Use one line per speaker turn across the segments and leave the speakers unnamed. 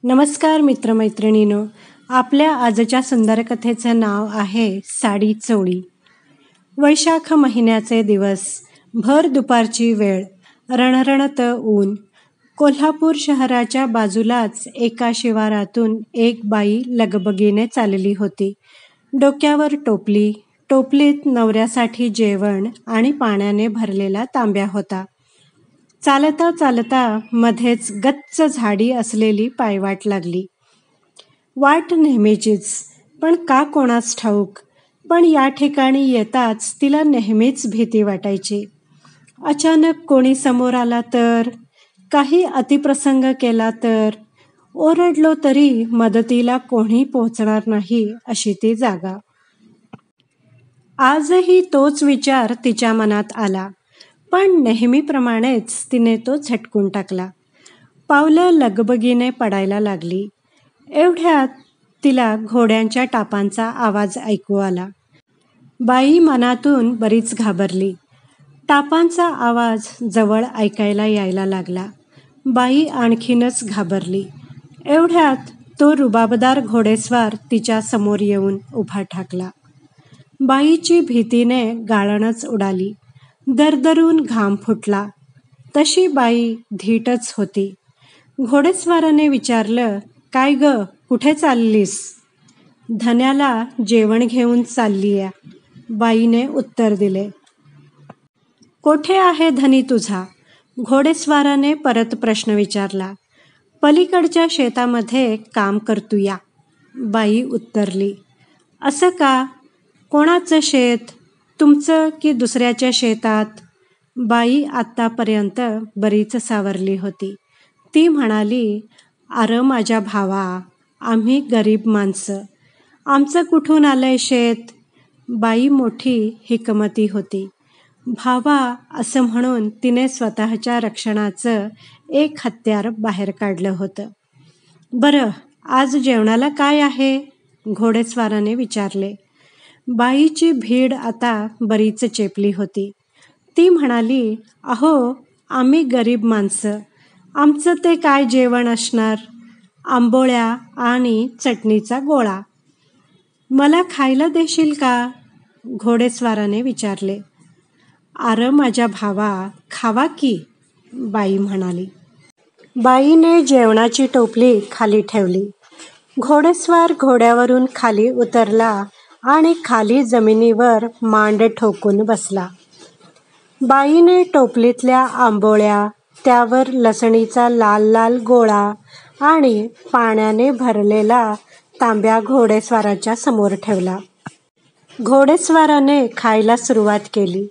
नमस्कार मित्रमैत्रिणींनो, आपल्या आजच्या सुंदर कथेचं नाव आहे साडी चोळी. वैशाख महिन्याचे दिवस, भर दुपारची वेळ, रणरणत ऊन. कोल्हापूर शहराच्या बाजूलाच एका शिवारातून एक बाई लगबगीने चालली होती. डोक्यावर टोपली, टोपलीत नवऱ्यासाठी जेवण आणि पाण्याने भरलेला तांब्या होता. चालता चालता मध्येच गच्च झाडी असलेली पायवाट लागली. वाट नेहमीचीच, पण का कोणास ठाऊक, पण या ठिकाणी येताच तिला नेहमीच भीती वाटायची. अचानक कोणी समोर आला तर, काही अतिप्रसंग केला तर, ओरडलो तरी मदतीला कोणी पोहोचणार नाही अशी ती जागा. आजही तोच विचार तिच्या मनात आला, पण नेहमीप्रमाणेच तिने तो झटकून टाकला. पावलं लगबगीने पडायला लागली. एवढ्यात तिला घोड्यांच्या टापांचा आवाज ऐकू आला. बाई मनातून बरीच घाबरली. टापांचा आवाज जवळ ऐकायला यायला लागला. बाई आणखीनच घाबरली. एवढ्यात तो रुबाबदार घोडेस्वार तिच्या समोर येऊन उभा ठाकला. बाईची भीतीने गाळणच उडाली. दरदरून घाम फुटला. तशी बाई धीटच होती. घोडेस्वाराने विचारलं, "काय ग, कुठे चाललीस?" "धन्याला जेवण घेऊन चाललीय," बाईने उत्तर दिले. "कोठे आहे धनी तुझा?" घोडेस्वाराने परत प्रश्न विचारला. "पलीकडच्या शेतामध्ये काम करतूया," बाई उत्तरली. "असं का? कोणाचं शेत? तुमचं की दुसऱ्याच्या शेतात?" बाई आत्तापर्यंत बरीच सावरली होती. ती म्हणाली, "अरे माझ्या भावा, आम्ही गरीब माणसं, आमचं कुठून आलंय शेत?" बाई मोठी हिकमती होती. "भावा" असं म्हणून तिने स्वतःच्या रक्षणाचं एक हत्यार बाहेर काढलं होतं. "बरं, आज जेवणाला काय आहे?" घोडेस्वाराने विचारले. बाईची भीड आता बरीच चेपली होती. ती म्हणाली, "अहो, आम्ही गरीब माणसं, आमचं ते काय जेवण असणार? आंबोळ्या आणि चटणीचा गोळा." "मला खायला देशील का?" घोडेस्वाराने विचारले. "अरे माझ्या भावा, खावा की," बाई म्हणाली. बाईने जेवणाची टोपली खाली ठेवली. घोडेस्वार घोड्यावरून खाली उतरला आणि खाली जमिनीवर मांड ठोकून बसला. बाईने टोपलीतल्या आंबोळ्या, त्यावर लसणीचा लाल लाल गोळा आणि पाण्याने भरलेला तांब्या घोडेस्वाराच्या समोर ठेवला. घोडेस्वाराने खायला सुरुवात केली.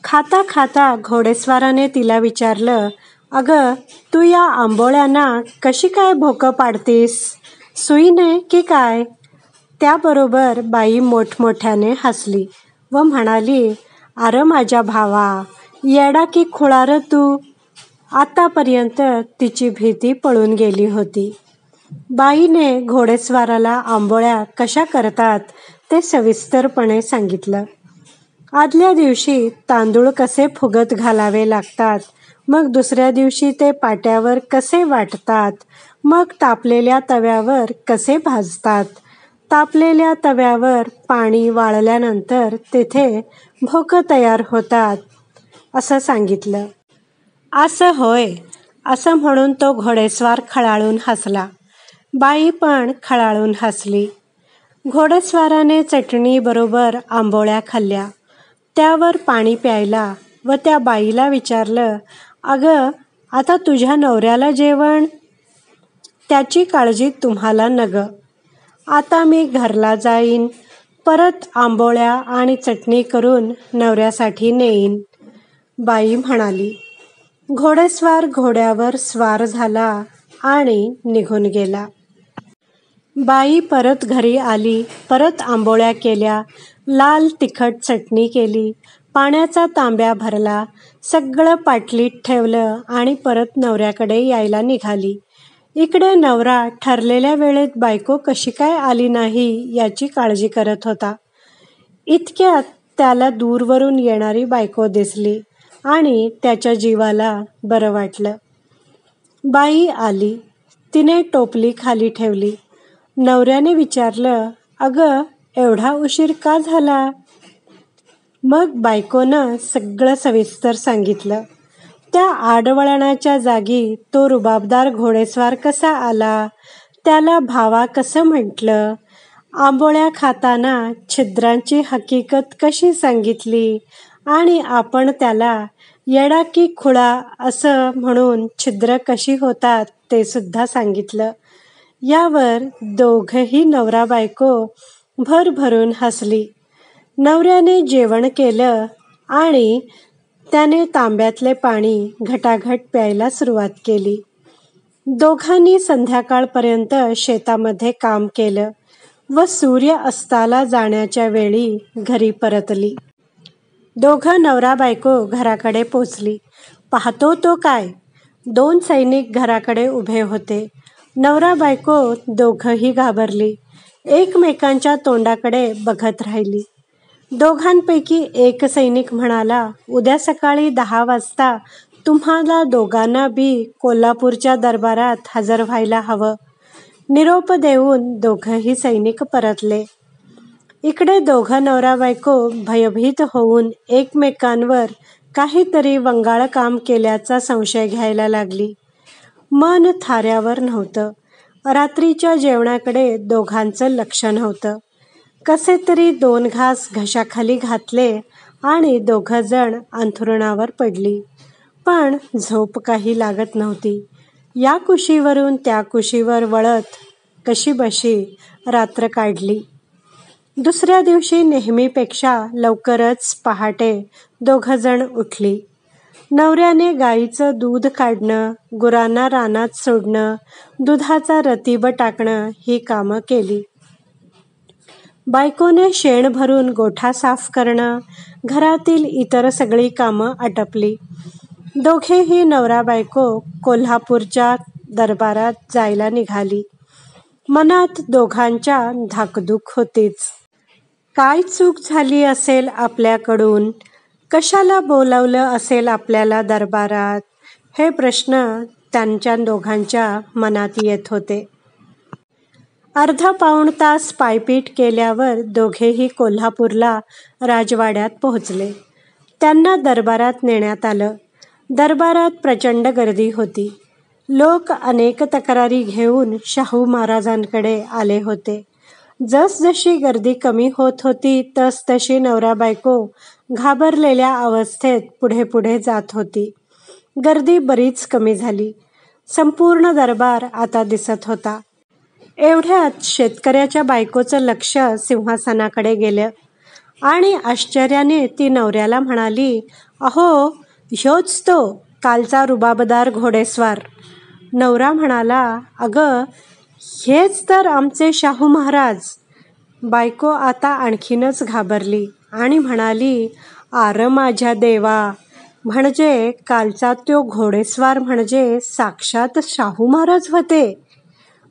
खाता खाता घोडेस्वाराने तिला विचारलं, "अगं, तू या आंबोळ्यांना कशी काय भोकं पाडतीस? सुईने की काय?" त्याबरोबर बाई मोठमोठ्याने हसली व म्हणाली, "अरे माझ्या भावा, येडा की खुळा र तू?" आतापर्यंत तिची भीती पळून गेली होती. बाईने घोडेस्वाराला आंबोळ्या कशा करतात ते सविस्तरपणे सांगितलं. आदल्या दिवशी तांदूळ कसे फुगत घालावे लागतात, मग दुसऱ्या दिवशी ते पाट्यावर कसे वाटतात, मग तापलेल्या तव्यावर कसे भाजतात, तापलेल्या तव्यावर पाणी वाळल्यानंतर तिथे भोकं तयार होतात, असं सांगितलं. "असं होय," असं म्हणून तो घोडेस्वार खळाळून हसला. बाई पण खळाळून हसली. घोडेस्वाराने चटणीबरोबर आंबोळ्या खाल्ल्या. त्यावर पाणी प्यायला व त्या बाईला विचारलं, "अगं, आता तुझ्या नवऱ्याला जेवण?" "त्याची काळजी तुम्हाला नग. आता मी घरला जाईन, परत आंबोळ्या आणि चटणी करून नवऱ्यासाठी नेईन," बाई म्हणाली. घोडेस्वार घोड्यावर स्वार झाला आणि निघून गेला. बाई परत घरी आली. परत आंबोळ्या केल्या, लाल तिखट चटणी केली, पाण्याचा तांब्या भरला, सगळं पाटलीत ठेवलं आणि परत नवऱ्याकडे यायला निघाली. इकडे नवरा ठरलेल्या वेळेत बायको कशी काय आली नाही याची काळजी करत होता. इतक्यात त्याला दूरवरून येणारी बायको दिसली आणि त्याच्या जीवाला बरं वाटलं. बाई आली. तिने टोपली खाली ठेवली. नवऱ्याने विचारलं, अगं एवढा उशीर का झाला? मग बायकोनं सगळं सविस्तर सांगितलं. त्या आडवळणाच्या जागी तो रुबाबदार घोडेस्वार कसा आला, त्याला भावा कसं म्हटलं, आंबोळ्या खाताना छिद्रांची हकीकत कशी सांगितली आणि आपण त्याला येडा की खुळा असं म्हणून छिद्र कशी होतात ते सुद्धा सांगितलं. यावर दोघंही नवरा बायको भरभरून हसली. नवऱ्याने जेवण केलं आणि त्याने तांब्यातले पाणी घटाघट प्यायला सुरुवात केली. दोघांनी संध्याकाळपर्यंत शेतामध्ये काम केलं व सूर्य अस्ताला जाण्याच्या वेळी घरी परतली. दोघं नवरा बायको घराकडे पोचली. पाहतो तो काय, 2 सैनिक घराकडे उभे होते. नवरा बायको दोघंही घाबरली. एकमेकांच्या तोंडाकडे बघत राहिली. दोघांपैकी एक सैनिक म्हणाला, उद्या सकाळी 10 वाजता तुम्हाला दोघांना बी कोल्हापूरच्या दरबारात हजर व्हायला हवं. निरोप देऊन दोघंही सैनिक परतले. इकडे दोघं नवरा बायको भयभीत होऊन एकमेकांवर काहीतरी वंगाळ काम केल्याचा संशय घ्यायला लागली. मन थाऱ्यावर नव्हतं. रात्रीच्या जेवणाकडे दोघांचं लक्ष नव्हतं. कसे तरी 2 घास घशाखाली घातले आणि दोघं जण अंथरुणावर पडली. पण झोप काही लागत नव्हती. या कुशीवरून त्या कुशीवर वळत कशीबशी रात्र काढली. दुसऱ्या दिवशी नेहमीपेक्षा लवकरच पहाटे दोघं जण उठली. नवऱ्याने गाईचं दूध काढणं, गुरांना रानात सोडणं, दुधाचा रतीब टाकणं ही कामं केली. बायकोने शेण भरून गोठा साफ करणं, घरातील इतर सगळी कामं आटपली. दोघेही नवरा बायको कोल्हापूरच्या दरबारात जायला निघाली. मनात दोघांच्या धाकधूक होतीच. काय चूक झाली असेल आपल्याकडून? कशाला बोलावलं असेल आपल्याला दरबारात? हे प्रश्न त्यांच्या दोघांच्या मनात येत होते. अर्धा पाऊण तास पायपीट केल्यावर दोघेही कोल्हापूरला राजवाड्यात पोहोचले. त्यांना दरबारात नेण्यात आलं. दरबारात प्रचंड गर्दी होती. लोक अनेक तक्रारी घेऊन शाहू महाराजांकडे आले होते. जसजशी गर्दी कमी होत होती तसतशी नवरा बायको घाबरलेल्या अवस्थेत पुढे पुढे जात होती. गर्दी बरीच कमी झाली. संपूर्ण दरबार आता दिसत होता. एवढ्यात शेतकऱ्याच्या बायकोचं लक्ष सिंहासनाकडे गेलं आणि आश्चर्याने ती नवऱ्याला म्हणाली, अहो ह्योच तो कालचा रुबाबदार घोडेस्वार. नवरा म्हणाला, अगं हेच तर आमचे शाहू महाराज. बायको आता आणखीनच घाबरली आणि म्हणाली, आर माझ्या देवा, म्हणजे कालचा तो घोडेस्वार म्हणजे साक्षात शाहू महाराज होते.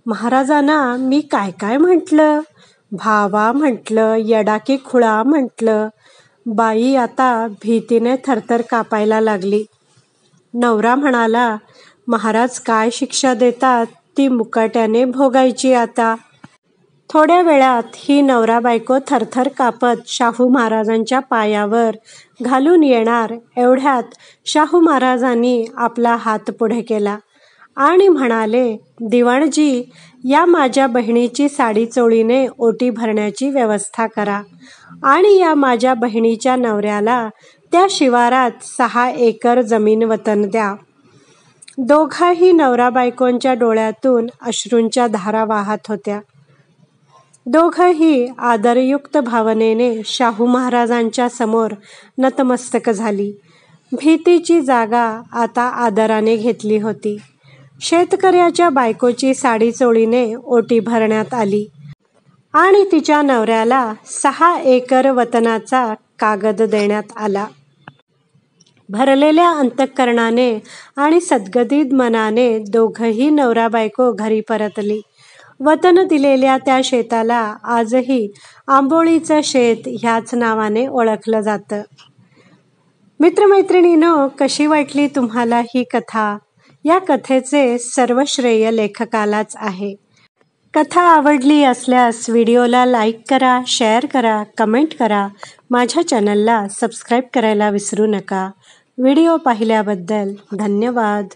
महाराजांना मी काय काय म्हटलं, भावा म्हटलं, येडा की खुळा म्हटलं. बाई आता भीतीने थरथर कापायला लागली. नवरा म्हणाला, महाराज काय शिक्षा देतात ती मुकाट्याने भोगायची आता. थोड्या वेळात ही नवरा बायको थरथर कापत शाहू महाराजांच्या पायावर घालून येणार एवढ्यात शाहू महाराजांनी आपला हात पुढे केला आणि म्हणाले, दिवाणजी, या माझ्या बहिणीची साडी चोळीने ओटी भरण्याची व्यवस्था करा आणि या माझ्या बहिणीच्या नवऱ्याला त्या शिवारात 6 एकर जमीन वतन द्या. दोघाही नवरा बायकोंच्या डोळ्यातून अश्रूंच्या धारा वाहत होत्या. दोघंही आदरयुक्त भावनेने शाहू महाराजांच्या समोर नतमस्तक झाली. भीतीची जागा आता आदराने घेतली होती. शेतकऱ्याच्या बायकोची साडी चोळीने ओटी भरण्यात आली आणि तिच्या नवऱ्याला 6 एकर वतनाचा कागद देण्यात आला. भरलेल्या अंतःकरणाने आणि सद्गदित मनाने दोघंही नवरा बायको घरी परतली. वतन दिलेल्या त्या शेताला आजही आंबोळीचं शेत ह्याच नावाने ओळखलं जातं. मित्रमैत्रिणींनो, कशी वाटली तुम्हाला ही कथा? या कथेचे सर्व श्रेय लेखकालाच आहे. कथा आवडली असल्यास व्हिडिओला लाईक करा, शेअर करा, कमेंट करा. माझ्या चॅनलला सबस्क्राईब करायला विसरू नका. व्हिडिओ पाहिल्याबद्दल धन्यवाद.